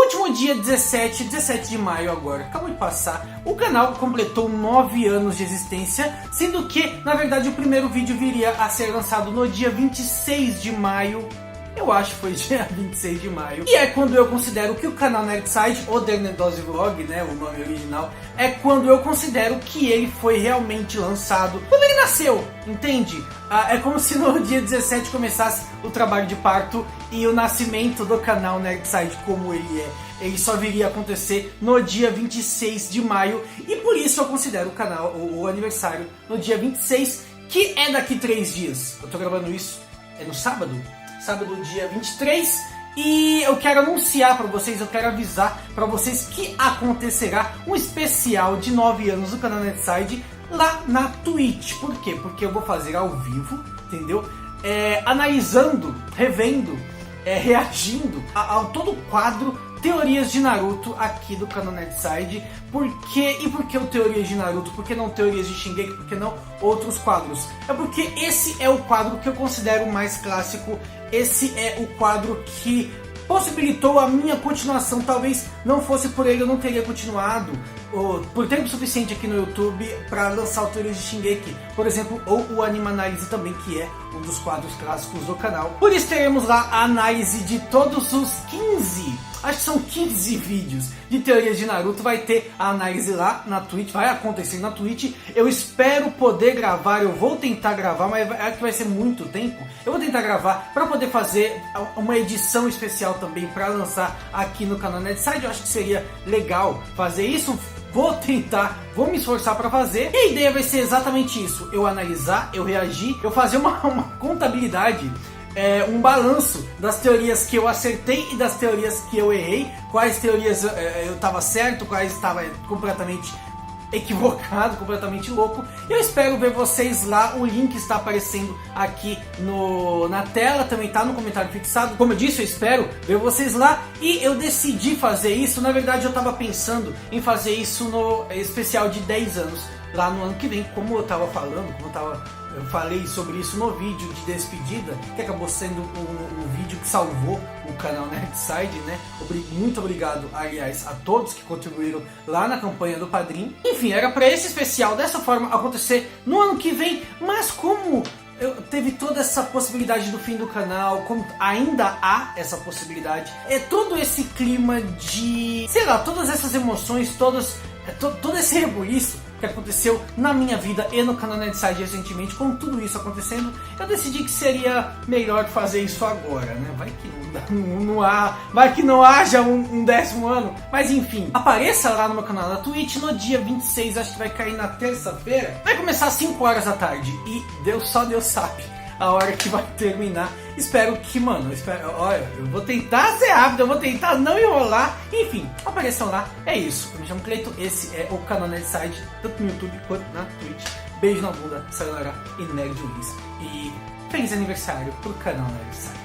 último dia 17 de maio agora, acabou de passar, o canal completou 9 anos de existência, sendo que, na verdade, o primeiro vídeo viria a ser lançado no dia 26 de maio, eu acho que foi dia 26 de maio. E é quando eu considero que o canal Nerdside, ou The Nerdose Vlog, né, o nome original, é quando eu considero que ele foi realmente lançado, quando ele nasceu, entende? É como se no dia 17 começasse o trabalho de parto e o nascimento do canal Nerdside como ele é. Ele só viria a acontecer no dia 26 de maio e por isso eu considero o canal, o aniversário, no dia 26, que é daqui 3 dias. Eu tô gravando isso, é no sábado dia 23, e eu quero anunciar para vocês, eu quero avisar para vocês que acontecerá um especial de 9 anos do canal Nerdside lá na Twitch. Por quê? Porque eu vou fazer ao vivo, entendeu? Analisando, revendo, reagindo ao todo o quadro Teorias de Naruto aqui do canal Nerdside. Por que o Teorias de Naruto? Por que não Teorias de Shingeki? Por que não outros quadros? É porque esse é o quadro que eu considero mais clássico. Esse é o quadro que possibilitou a minha continuação. Talvez não fosse por ele, eu não teria continuado por tempo suficiente aqui no YouTube para lançar o Teorias de Shingeki, por exemplo, ou o Anime Análise também, que é um dos quadros clássicos do canal. Por isso teremos lá a análise de todos os 15, acho que são 15 vídeos de Teorias de Naruto. Vai ter a análise lá na Twitch, vai acontecer na Twitch. Eu espero poder gravar, eu vou tentar gravar, mas é que vai ser muito tempo. Eu vou tentar gravar para poder fazer uma edição especial também para lançar aqui no canal Nerdside. Eu acho que seria legal fazer isso. Vou tentar, vou me esforçar para fazer. E a ideia vai ser exatamente isso: eu analisar, eu reagir, eu fazer uma contabilidade, um balanço das teorias que eu acertei e das teorias que eu errei. Quais teorias eu estava certo, quais estava completamente equivocado, completamente louco. Eu espero ver vocês lá. O link está aparecendo aqui na tela, também está no comentário fixado. Como eu disse, eu espero ver vocês lá. E eu decidi fazer isso, na verdade eu estava pensando em fazer isso no especial de 10 anos, lá no ano que vem, como eu estava falando, eu falei sobre isso no vídeo de despedida, que acabou sendo um vídeo que salvou o canal Nerdside, né? Muito obrigado, aliás, a todos que contribuíram lá na campanha do Padrim. Enfim, era para esse especial dessa forma acontecer no ano que vem, mas como teve toda essa possibilidade do fim do canal, como ainda há essa possibilidade, todo esse clima de, sei lá, todas essas emoções, todo esse rebuliço que aconteceu na minha vida e no canal Nerdside recentemente, com tudo isso acontecendo, eu decidi que seria melhor fazer isso agora, né? Vai que não haja um 10º ano, mas enfim, apareça lá no meu canal da Twitch no dia 26, acho que vai cair na terça-feira, vai começar às 5 horas da tarde, e só Deus sabe a hora que vai terminar. Espero que, olha, eu vou tentar ser rápido, eu vou tentar não enrolar. Enfim, apareçam lá, é isso. Eu me chamo Cleito, esse é o canal Nerdside, tanto no YouTube quanto na Twitch. Beijo na bunda, sayonara e Nerd Wins. E feliz aniversário pro canal Nerdside.